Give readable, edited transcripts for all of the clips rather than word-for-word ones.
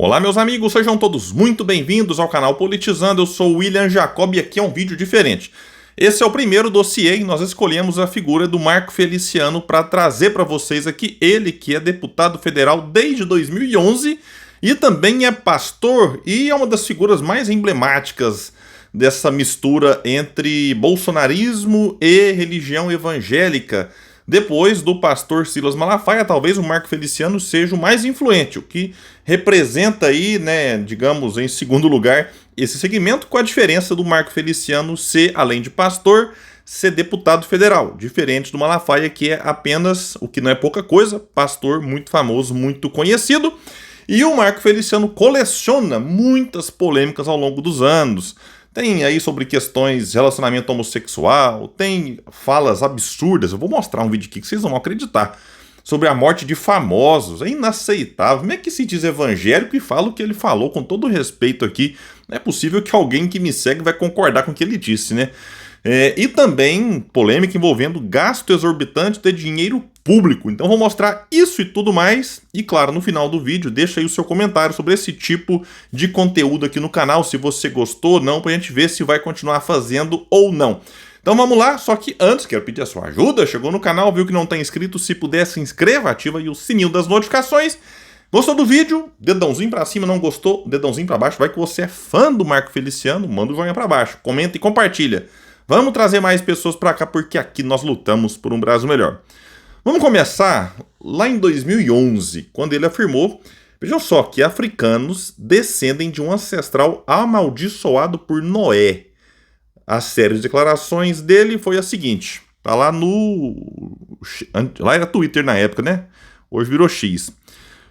Olá, meus amigos, sejam todos muito bem-vindos ao canal Politizando. Eu sou o William Jacob e aqui é um vídeo diferente. Esse é o primeiro dossiê e nós escolhemos a figura do Marco Feliciano para trazer para vocês aqui, ele que é deputado federal desde 2011 e também é pastor e é uma das figuras mais emblemáticas dessa mistura entre bolsonarismo e religião evangélica. Depois do pastor Silas Malafaia, talvez o Marco Feliciano seja o mais influente, o que representa aí, né, digamos, em segundo lugar, esse segmento, com a diferença do Marco Feliciano ser, além de pastor, ser deputado federal, diferente do Malafaia, que é apenas, o que não é pouca coisa, pastor muito famoso, muito conhecido. E o Marco Feliciano coleciona muitas polêmicas ao longo dos anos. Tem aí sobre questões de relacionamento homossexual, tem falas absurdas, eu vou mostrar um vídeo aqui que vocês não vão acreditar, sobre a morte de famosos, é inaceitável. Como é que se diz evangélico e fala o que ele falou, com todo respeito aqui? Não é possível que alguém que me segue vai concordar com o que ele disse, né? E também polêmica envolvendo gasto exorbitante de dinheiro público. Então vou mostrar isso e tudo mais. E claro, no final do vídeo, deixa aí o seu comentário sobre esse tipo de conteúdo aqui no canal, se você gostou ou não, pra gente ver se vai continuar fazendo ou não. Então vamos lá, só que antes quero pedir a sua ajuda. Chegou no canal, viu que não está inscrito, se puder se inscreva, ativa aí o sininho das notificações. Gostou do vídeo? Dedãozinho pra cima, não gostou? Dedãozinho pra baixo. Vai que você é fã do Marco Feliciano, manda o joinha pra baixo, comenta e compartilha. Vamos trazer mais pessoas para cá, porque aqui nós lutamos por um Brasil melhor. Vamos começar lá em 2011, quando ele afirmou, vejam só, que africanos descendem de um ancestral amaldiçoado por Noé. A série de declarações dele foi a seguinte, tá lá no... lá era Twitter na época, né? Hoje virou X.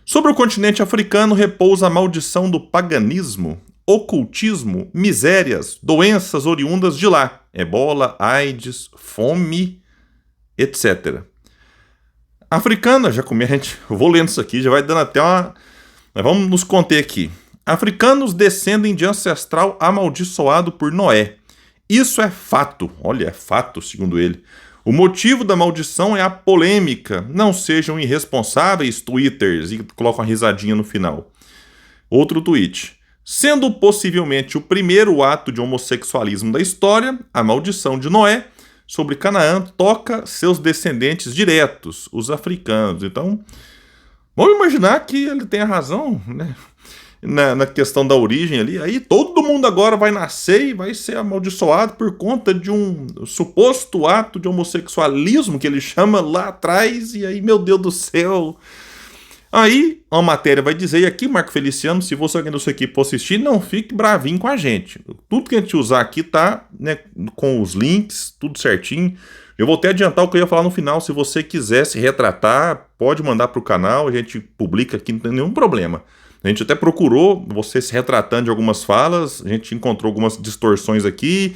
Sobre o continente africano repousa a maldição do paganismo, ocultismo, misérias, doenças oriundas de lá, ebola, AIDS, fome, etc. Africana, já comi, eu vou lendo isso aqui, já vai dando até uma... Mas vamos nos conter aqui. Africanos descendem de ancestral amaldiçoado por Noé. Isso é fato, olha, é fato, segundo ele. O motivo da maldição é a polêmica. Não sejam irresponsáveis, twitters, e coloca uma risadinha no final. Outro tweet. Sendo possivelmente o primeiro ato de homossexualismo da história, a maldição de Noé sobre Canaã toca seus descendentes diretos, os africanos. Então, vamos imaginar que ele tenha razão, né? Na questão da origem ali. Aí todo mundo agora vai nascer e vai ser amaldiçoado por conta de um suposto ato de homossexualismo que ele chama lá atrás. E aí, meu Deus do céu... Aí, a matéria vai dizer, e aqui, Marco Feliciano, se você alguém da sua equipe for assistir, não fique bravinho com a gente. Tudo que a gente usar aqui tá, né, com os links, tudo certinho. Eu vou até adiantar o que eu ia falar no final, se você quiser se retratar, pode mandar para o canal, a gente publica aqui, não tem nenhum problema. A gente até procurou você se retratando de algumas falas, a gente encontrou algumas distorções aqui,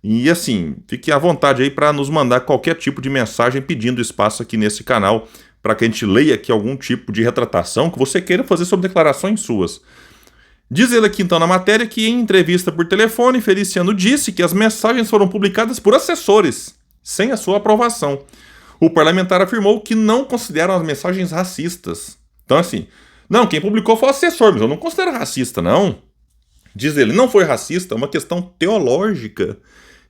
e assim, fique à vontade aí para nos mandar qualquer tipo de mensagem pedindo espaço aqui nesse canal, para que a gente leia aqui algum tipo de retratação que você queira fazer sobre declarações suas. Diz ele aqui então na matéria que em entrevista por telefone, Feliciano disse que as mensagens foram publicadas por assessores, sem a sua aprovação. O parlamentar afirmou que não consideram as mensagens racistas. Então assim, não, quem publicou foi o assessor, mas eu não considero racista, não. Diz ele, não foi racista, é uma questão teológica.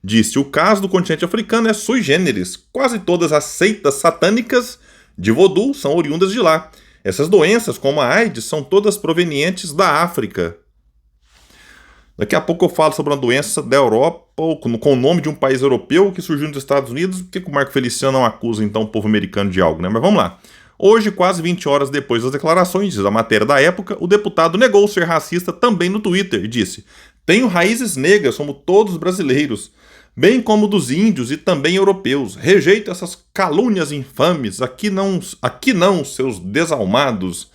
Disse, o caso do continente africano é sui generis. Quase todas as seitas satânicas de Vodou são oriundas de lá. Essas doenças, como a AIDS, são todas provenientes da África. Daqui a pouco eu falo sobre uma doença da Europa, com o nome de um país europeu que surgiu nos Estados Unidos. Por que o Marco Feliciano não acusa, então, o povo americano de algo, né? Mas vamos lá. Hoje, quase 20 horas depois das declarações, diz a matéria da época, o deputado negou ser racista também no Twitter e disse: tenho raízes negras, como todos os brasileiros, bem como dos índios e também europeus. Rejeito essas calúnias infames, aqui não, seus desalmados.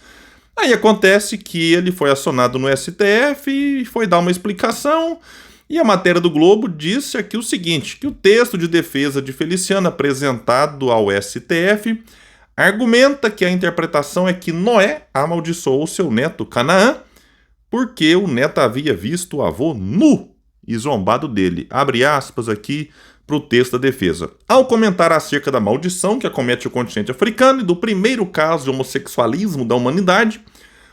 Aí acontece que ele foi acionado no STF e foi dar uma explicação, e a matéria do Globo disse aqui o seguinte, que o texto de defesa de Feliciano apresentado ao STF argumenta que a interpretação é que Noé amaldiçoou seu neto Canaã porque o neto havia visto o avô nu e zombado dele. Abre aspas aqui para o texto da defesa. Ao comentar acerca da maldição que acomete o continente africano e do primeiro caso de homossexualismo da humanidade,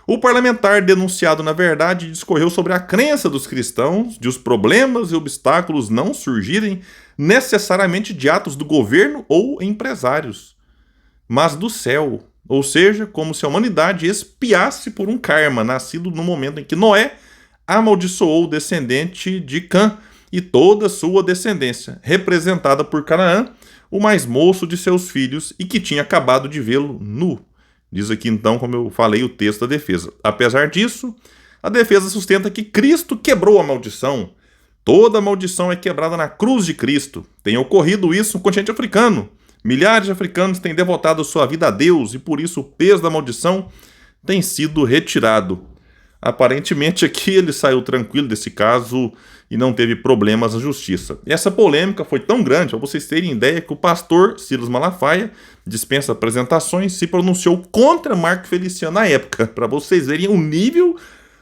O parlamentar denunciado, na verdade, discorreu sobre a crença dos cristãos de os problemas e obstáculos não surgirem necessariamente de atos do governo ou empresários, mas do céu, ou seja, como se a humanidade expiasse por um karma nascido no momento em que Noé amaldiçoou o descendente de Cã e toda a sua descendência, representada por Canaã, o mais moço de seus filhos, e que tinha acabado de vê-lo nu. Diz aqui então, como eu falei, o texto da defesa. Apesar disso, a defesa sustenta que Cristo quebrou a maldição. Toda a maldição é quebrada na cruz de Cristo. Tem ocorrido isso no continente africano. Milhares de africanos têm devotado sua vida a Deus e por isso o peso da maldição tem sido retirado. Aparentemente aqui ele saiu tranquilo desse caso e não teve problemas na justiça. E essa polêmica foi tão grande, para vocês terem ideia, que o pastor Silas Malafaia, dispensa apresentações, se pronunciou contra Marco Feliciano na época, para vocês verem o nível,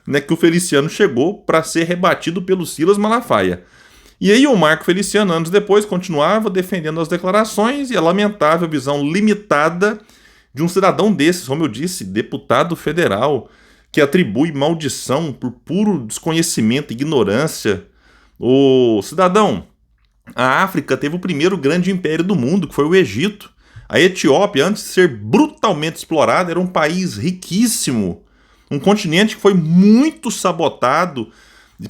né, que o Feliciano chegou para ser rebatido pelo Silas Malafaia. E aí o Marco Feliciano, anos depois, continuava defendendo as declarações e a lamentável visão limitada de um cidadão desses, como eu disse, deputado federal, que atribui maldição por puro desconhecimento e ignorância. O cidadão, a África teve o primeiro grande império do mundo, que foi o Egito. A Etiópia, antes de ser brutalmente explorada, era um país riquíssimo, um continente que foi muito sabotado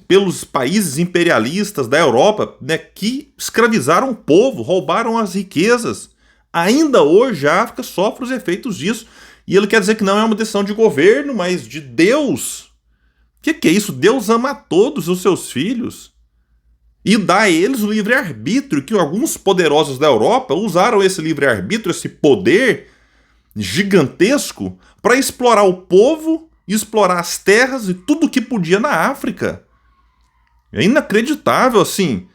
pelos países imperialistas da Europa, né, que escravizaram o povo, roubaram as riquezas. Ainda hoje a África sofre os efeitos disso. E ele quer dizer que não é uma decisão de governo, mas de Deus. O que é isso? Deus ama todos os seus filhos e dá a eles o livre-arbítrio, que alguns poderosos da Europa usaram esse livre-arbítrio, esse poder gigantesco, para explorar o povo, explorar as terras e tudo o que podia na África. É inacreditável, assim.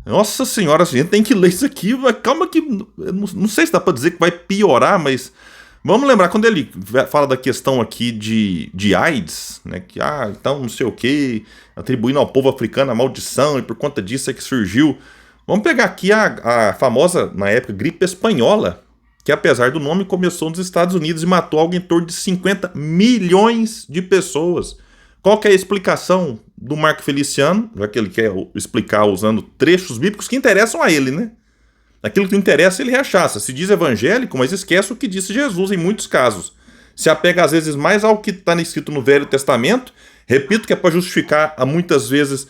Nossa senhora, a gente tem que ler isso aqui, mas calma que... Não sei se dá para dizer que vai piorar, mas... Vamos lembrar, quando ele fala da questão aqui de AIDS, né, que, então não sei o que, atribuindo ao povo africano a maldição, e por conta disso é que surgiu. Vamos pegar aqui a famosa, na época, gripe espanhola, que apesar do nome começou nos Estados Unidos e matou algo em torno de 50 milhões de pessoas. Qual que é a explicação do Marco Feliciano, já que ele quer explicar usando trechos bíblicos que interessam a ele, né? Aquilo que interessa ele rechaça. Se diz evangélico, mas esquece o que disse Jesus em muitos casos. Se apega às vezes mais ao que está escrito no Velho Testamento. Repito que é para justificar muitas vezes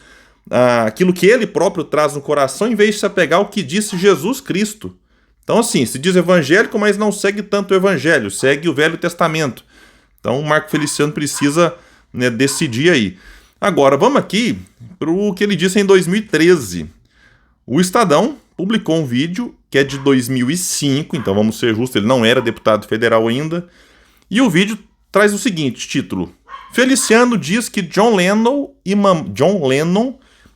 aquilo que ele próprio traz no coração, em vez de se apegar ao que disse Jesus Cristo. Então assim, se diz evangélico, mas não segue tanto o evangelho, segue o Velho Testamento. Então o Marco Feliciano precisa, né, decidir aí. Agora, vamos aqui para o que ele disse em 2013. O Estadão publicou um vídeo que é de 2005, então vamos ser justos, ele não era deputado federal ainda. E o vídeo traz o seguinte título: Feliciano diz que John Lennon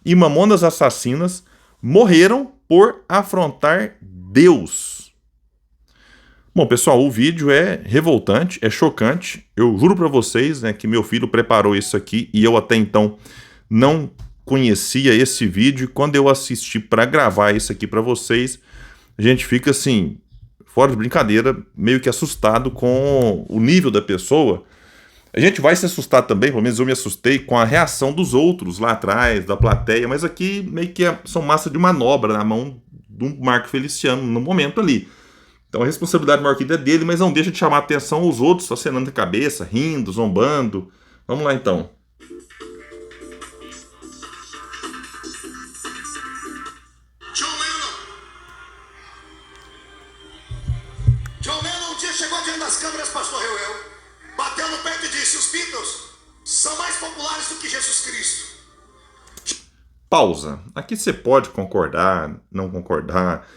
e Mamonas Assassinas morreram por afrontar Deus. Bom, pessoal, o vídeo é revoltante, é chocante. Eu juro pra vocês, né, que meu filho preparou isso aqui e eu até então não conhecia esse vídeo. E quando eu assisti para gravar isso aqui para vocês, a gente fica assim, fora de brincadeira, meio que assustado com o nível da pessoa. A gente vai se assustar também, pelo menos eu me assustei com a reação dos outros lá atrás, da plateia, mas aqui meio que são massa de manobra na mão do Marco Feliciano no momento ali. Então a responsabilidade maior que é dele, mas não deixa de chamar a atenção os outros, acenando a cabeça, rindo, zombando. Vamos lá então. John Lennon um dia chegou diante das câmeras, pastor Reuel, bateu no peito e disse: os Beatles são mais populares do que Jesus Cristo. Pausa. Aqui você pode concordar, não concordar.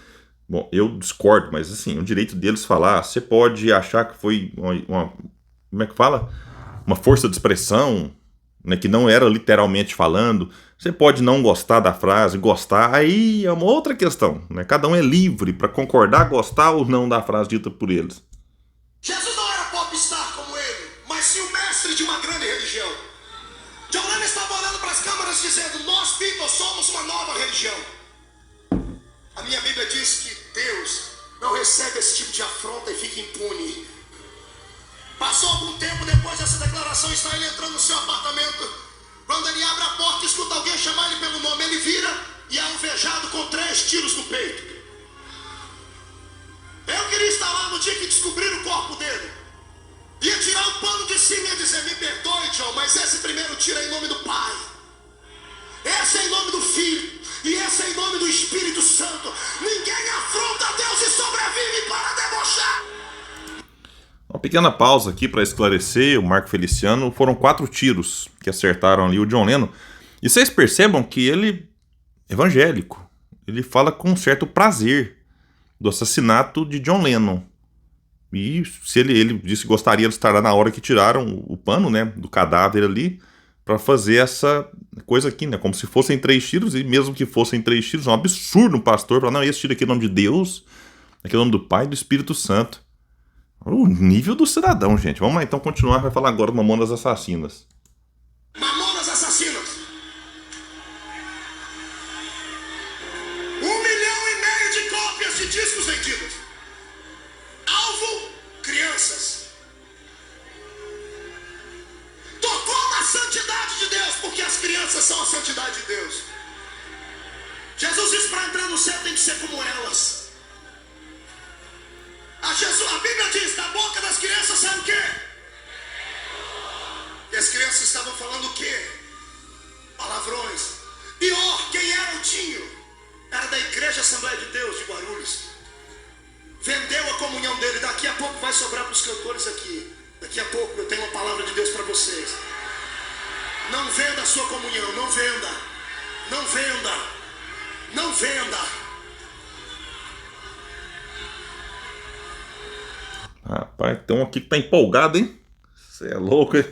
Bom, eu discordo, mas assim, o direito deles falar, você pode achar que foi uma como é que fala? Uma força de expressão, né, que não era literalmente falando. Você pode não gostar da frase, gostar, aí é uma outra questão, né? Cada um é livre para concordar, gostar ou não da frase dita por eles. Jesus não era popstar como ele, mas sim o mestre de uma grande religião. John Lennon estava olhando para as câmeras dizendo: nós Beatles somos uma nova religião. A minha Bíblia diz que Deus não recebe esse tipo de afronta e fica impune. Passou algum tempo depois dessa declaração, está ele entrando no seu apartamento. Quando ele abre a porta e escuta alguém chamar ele pelo nome, ele vira e é alvejado com 3 tiros no peito. Eu queria estar lá no dia que descobriram o corpo dele. Ia tirar o pano de cima e ia dizer: me perdoe, John, mas esse primeiro tiro é em nome do Pai. Esse é em nome do Filho. E esse é em nome do Espírito Santo. Ninguém afronta Deus e sobrevive para debochar. Uma pequena pausa aqui para esclarecer o Marco Feliciano. Foram 4 tiros que acertaram ali o John Lennon. E vocês percebam que ele é evangélico. Ele fala com um certo prazer do assassinato de John Lennon. E se ele disse que gostaria de estar lá na hora que tiraram o pano, né, do cadáver ali, para fazer essa coisa aqui, né, como se fossem 3 tiros, e mesmo que fossem 3 tiros, é um absurdo um pastor falar: não, esse tiro aqui é o nome de Deus, aqui é o nome do Pai e do Espírito Santo. O nível do cidadão, gente. Vamos lá então continuar, vai falar agora do Mamonas Assassinas. Mamonas Assassinas. 1,5 milhão de cópias de discos vendidos. Alvo: crianças. Tocou na santidade de Deus, porque as crianças são a santidade de Deus. Jesus disse: para entrar no céu tem que ser como elas. A Bíblia diz: da boca das crianças sai o quê? E as crianças estavam falando o quê? Palavrões. Pior, quem era o Tinho? Era da Igreja Assembleia de Deus de Guarulhos. Vendeu a comunhão dele. Daqui a pouco vai sobrar para os cantores aqui. Daqui a pouco eu tenho uma palavra de Deus para vocês. Não venda a sua comunhão. Não venda. Não venda. Não venda. Rapaz, tem um aqui que tá empolgado, hein? Você é louco, hein?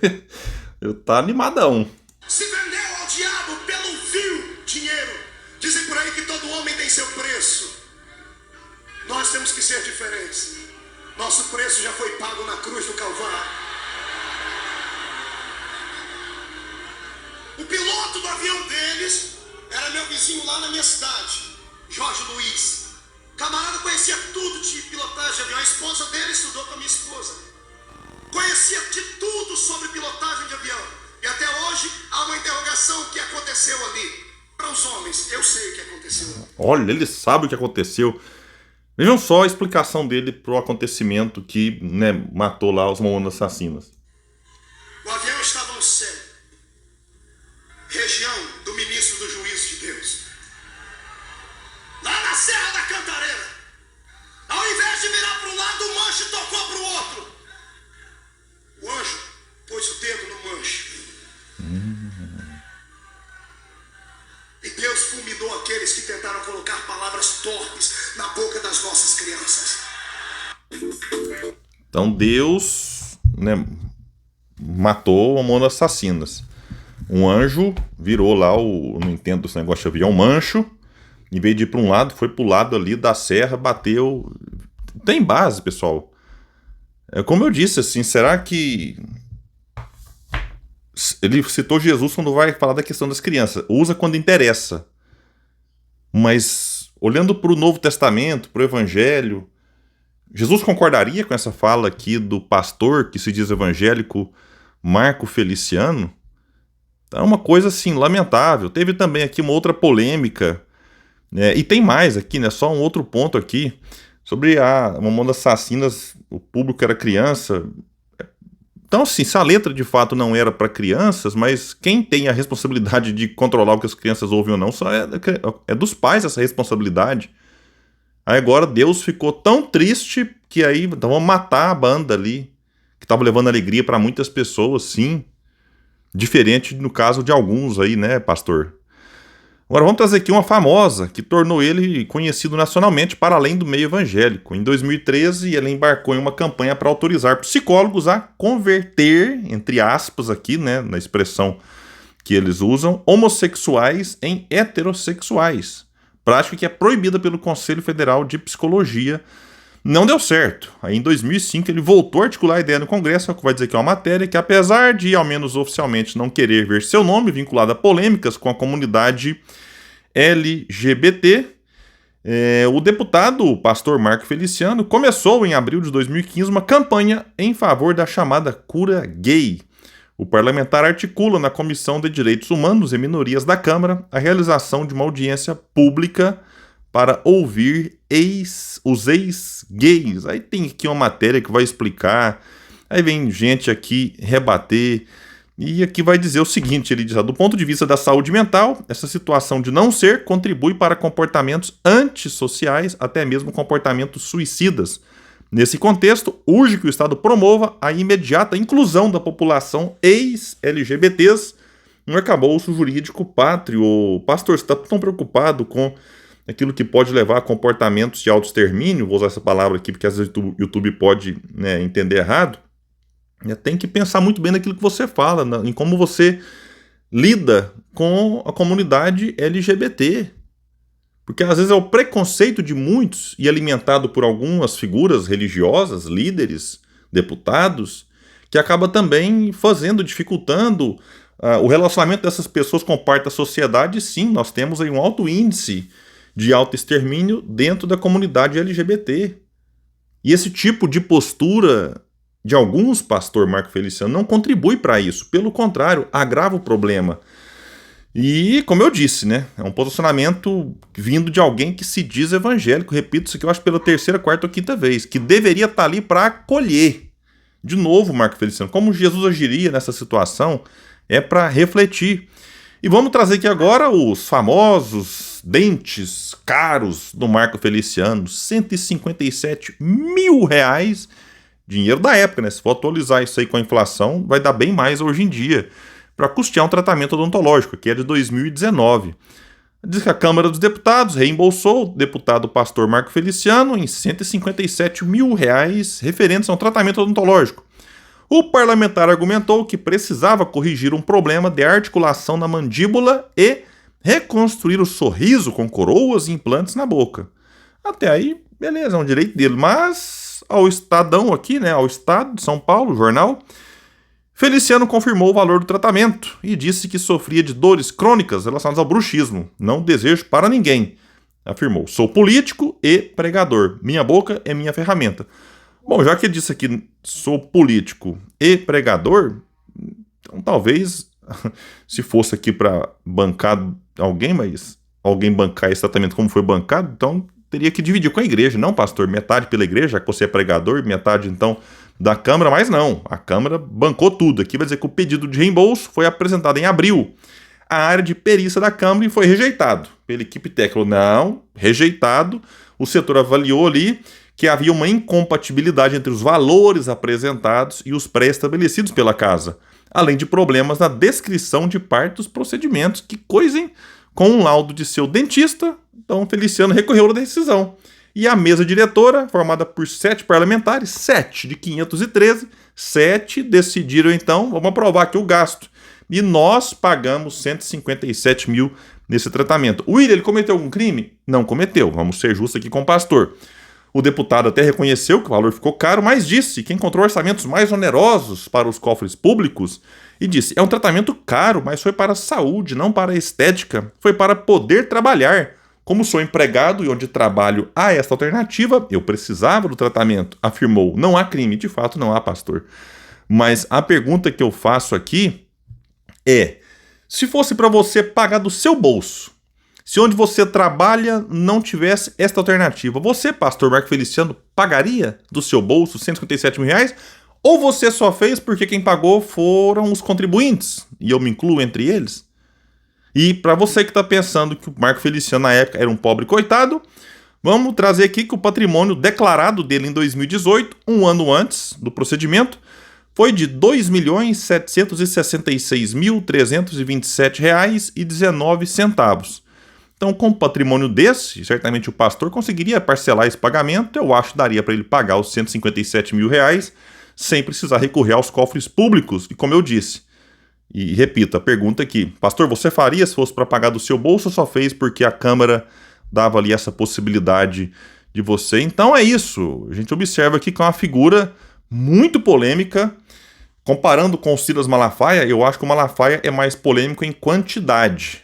Eu tá animadão. Se vendeu ao diabo pelo vil dinheiro. Dizem por aí que todo homem tem seu preço. Nós temos que ser diferentes. Nosso preço já foi pago na cruz do Calvário. O piloto do avião deles era meu vizinho lá na minha cidade, Jorge Luiz. Camarada conhecia tudo de pilotagem de avião. A esposa dele estudou com a minha esposa. Conhecia de tudo sobre pilotagem de avião. E até hoje há uma interrogação: o que aconteceu ali. Para os homens, eu sei o que aconteceu. Olha, ele sabe o que aconteceu. Vejam só a explicação dele pro acontecimento que, né, matou lá os Mamonas Assassinas. O avião estava no céu, região do ministro do juízo de Deus. Lá na Serra da Cantareira, ao invés de virar para um lado, o manche tocou para o outro. O anjo pôs o dedo no manche. E Deus fulminou aqueles que tentaram colocar palavras torpes na boca das nossas crianças. Então Deus, né, matou o Mamonas Assassinas. Um anjo virou lá o... Não entendo esse negócio de avião, um mancho. Em vez de ir para um lado, foi para o lado ali da serra, bateu. Tem base, pessoal. É como eu disse, assim, será que... Ele citou Jesus quando vai falar da questão das crianças. Usa quando interessa. Mas, olhando para o Novo Testamento, para o Evangelho, Jesus concordaria com essa fala aqui do pastor que se diz evangélico, Marco Feliciano? É uma coisa, assim, lamentável. Teve também aqui uma outra polêmica. E tem mais aqui, né? Só um outro ponto aqui. Sobre a Mamonas Assassinas, o público era criança. Então, assim, se a letra de fato não era para crianças, mas quem tem a responsabilidade de controlar o que as crianças ouvem ou não só é dos pais essa responsabilidade. Aí agora Deus ficou tão triste que aí então, vamos matar a banda ali, que estava levando alegria para muitas pessoas, sim. Diferente no caso de alguns aí, né, pastor? Agora vamos trazer aqui uma famosa que tornou ele conhecido nacionalmente para além do meio evangélico. Em 2013, ele embarcou em uma campanha para autorizar psicólogos a converter, entre aspas aqui, né, na expressão que eles usam, homossexuais em heterossexuais. Prática que é proibida pelo Conselho Federal de Psicologia. Não deu certo. Aí em 2005 ele voltou a articular a ideia no Congresso, é o que vai dizer que é uma matéria que, apesar de, ao menos oficialmente, não querer ver seu nome vinculado a polêmicas com a comunidade LGBT, O deputado, o pastor Marco Feliciano, começou em abril de 2015 uma campanha em favor da chamada cura gay. O parlamentar articula na Comissão de Direitos Humanos e Minorias da Câmara a realização de uma audiência pública para ouvir os ex-gays. Aí tem aqui uma matéria que vai explicar, aí vem gente aqui rebater, e aqui vai dizer o seguinte, ele diz, do ponto de vista da saúde mental, essa situação de não ser contribui para comportamentos antissociais, até mesmo comportamentos suicidas. Nesse contexto, urge que o Estado promova a imediata inclusão da população ex-LGBTs no arcabouço jurídico pátrio. Pastor, você está tão preocupado com aquilo que pode levar a comportamentos de autoextermínio? Vou usar essa palavra aqui porque às vezes o YouTube pode, entender errado. Tem que pensar muito bem naquilo que você fala, em como você lida com a comunidade LGBT. Porque às vezes é o preconceito de muitos e alimentado por algumas figuras religiosas, líderes, deputados, que acaba também dificultando o relacionamento dessas pessoas com parte da sociedade. Sim, nós temos aí um alto índice de autoextermínio dentro da comunidade LGBT. E esse tipo de postura de alguns, pastor Marco Feliciano, não contribui para isso. Pelo contrário, agrava o problema. E, como eu disse, é um posicionamento vindo de alguém que se diz evangélico. Repito isso aqui, eu acho, pela terceira, quarta ou quinta vez, que deveria estar ali para acolher. De novo, Marco Feliciano, como Jesus agiria nessa situação é para refletir. E vamos trazer aqui agora os famosos dentes caros do Marco Feliciano, R$157 mil, dinheiro da época, Se for atualizar isso aí com a inflação, vai dar bem mais hoje em dia, para custear um tratamento odontológico, que é de 2019. Diz que a Câmara dos Deputados reembolsou o deputado pastor Marco Feliciano em R$157 mil referentes a um tratamento odontológico. O parlamentar argumentou que precisava corrigir um problema de articulação na mandíbula e reconstruir o sorriso com coroas e implantes na boca. Até aí, beleza, é um direito dele, mas ao Estadão aqui, ao Estado de São Paulo, jornal, Feliciano confirmou o valor do tratamento e disse que sofria de dores crônicas relacionadas ao bruxismo. Não desejo para ninguém, afirmou. Sou político e pregador. Minha boca é minha ferramenta. Bom, já que ele disse aqui, sou político e pregador, então talvez, se fosse aqui para bancar alguém, mas alguém bancar esse tratamento como foi bancado, então teria que dividir com a igreja. Não, pastor, metade pela igreja, já que você é pregador, metade então da Câmara, mas não, a Câmara bancou tudo. Aqui vai dizer que o pedido de reembolso foi apresentado em abril à área de perícia da Câmara e foi rejeitado pela equipe técnica. Não, rejeitado. O setor avaliou ali que havia uma incompatibilidade entre os valores apresentados e os pré-estabelecidos pela Casa, além de problemas na descrição de parte dos procedimentos que coisem com um laudo de seu dentista. Então, Feliciano recorreu à decisão. E a mesa diretora, formada por 7 parlamentares, 7 de 513, 7 decidiram, então, vamos aprovar aqui o gasto. E nós pagamos 157 mil nesse tratamento. O William, ele cometeu algum crime? Não cometeu, vamos ser justos aqui com o pastor. O deputado até reconheceu que o valor ficou caro, mas disse que encontrou orçamentos mais onerosos para os cofres públicos e disse, é um tratamento caro, mas foi para a saúde, não para a estética, foi para poder trabalhar. Como sou empregado e onde trabalho há esta alternativa, eu precisava do tratamento, afirmou. Não há crime, de fato não há, pastor. Mas a pergunta que eu faço aqui é, se fosse para você pagar do seu bolso, se onde você trabalha não tivesse esta alternativa, você, pastor Marco Feliciano, pagaria do seu bolso R$157 mil? Ou você só fez porque quem pagou foram os contribuintes, e eu me incluo entre eles? E para você que está pensando que o Marco Feliciano na época era um pobre coitado, vamos trazer aqui que o patrimônio declarado dele em 2018, um ano antes do procedimento, foi de R$ 2.766.327,19. Então, com um patrimônio desse, certamente o pastor conseguiria parcelar esse pagamento. Eu acho que daria para ele pagar os R$157 mil sem precisar recorrer aos cofres públicos. E como eu disse, e repito, a pergunta aqui, pastor, você faria se fosse para pagar do seu bolso ou só fez porque a Câmara dava ali essa possibilidade de você? Então é isso, a gente observa aqui que é uma figura muito polêmica. Comparando com o Silas Malafaia, eu acho que o Malafaia é mais polêmico em quantidade.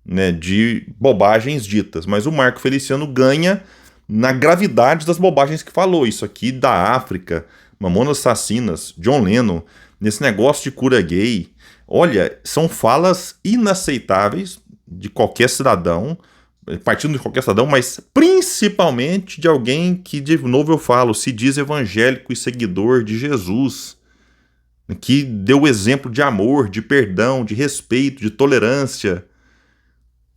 né, de bobagens ditas, mas o Marco Feliciano ganha na gravidade das bobagens que falou. Isso aqui da África, Mamonas Assassinas, John Lennon, nesse negócio de cura gay. Olha, são falas inaceitáveis de qualquer cidadão, partindo de qualquer cidadão, mas principalmente de alguém que, de novo eu falo, se diz evangélico e seguidor de Jesus, que deu o exemplo de amor, de perdão, de respeito, de tolerância,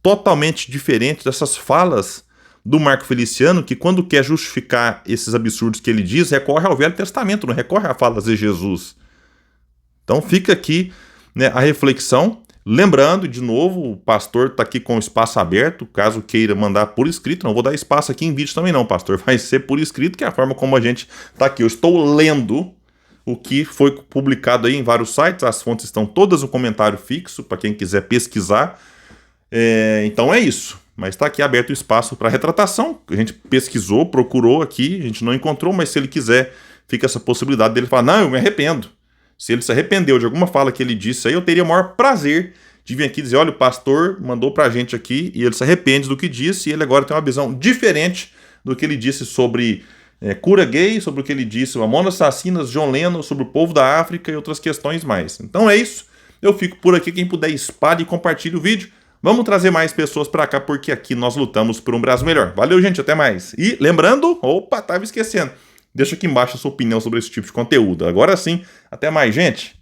totalmente diferente dessas falas do Marco Feliciano, que quando quer justificar esses absurdos que ele diz, recorre ao Velho Testamento, não recorre a falas de Jesus. Então fica aqui, né, a reflexão. Lembrando, de novo, o pastor está aqui com o espaço aberto, caso queira mandar por escrito. Não vou dar espaço aqui em vídeo também não, pastor. Vai ser por escrito, que é a forma como a gente está aqui. Eu estou lendo o que foi publicado aí em vários sites. As fontes estão todas no comentário fixo, para quem quiser pesquisar. Então é isso. Mas está aqui aberto o espaço para retratação. A gente pesquisou, procurou aqui, a gente não encontrou, mas se ele quiser, fica essa possibilidade dele falar, não, eu me arrependo. Se ele se arrependeu de alguma fala que ele disse aí, eu teria o maior prazer de vir aqui dizer, olha, o pastor mandou pra gente aqui e ele se arrepende do que disse e ele agora tem uma visão diferente do que ele disse sobre cura gay, sobre o que ele disse, Mamonas Assassinas, John Lennon, sobre o povo da África e outras questões mais. Então é isso, eu fico por aqui, quem puder espalhe e compartilhe o vídeo. Vamos trazer mais pessoas pra cá, porque aqui nós lutamos por um Brasil melhor. Valeu, gente, até mais. E lembrando, opa, tava esquecendo, deixa aqui embaixo a sua opinião sobre esse tipo de conteúdo. Agora sim, até mais, gente!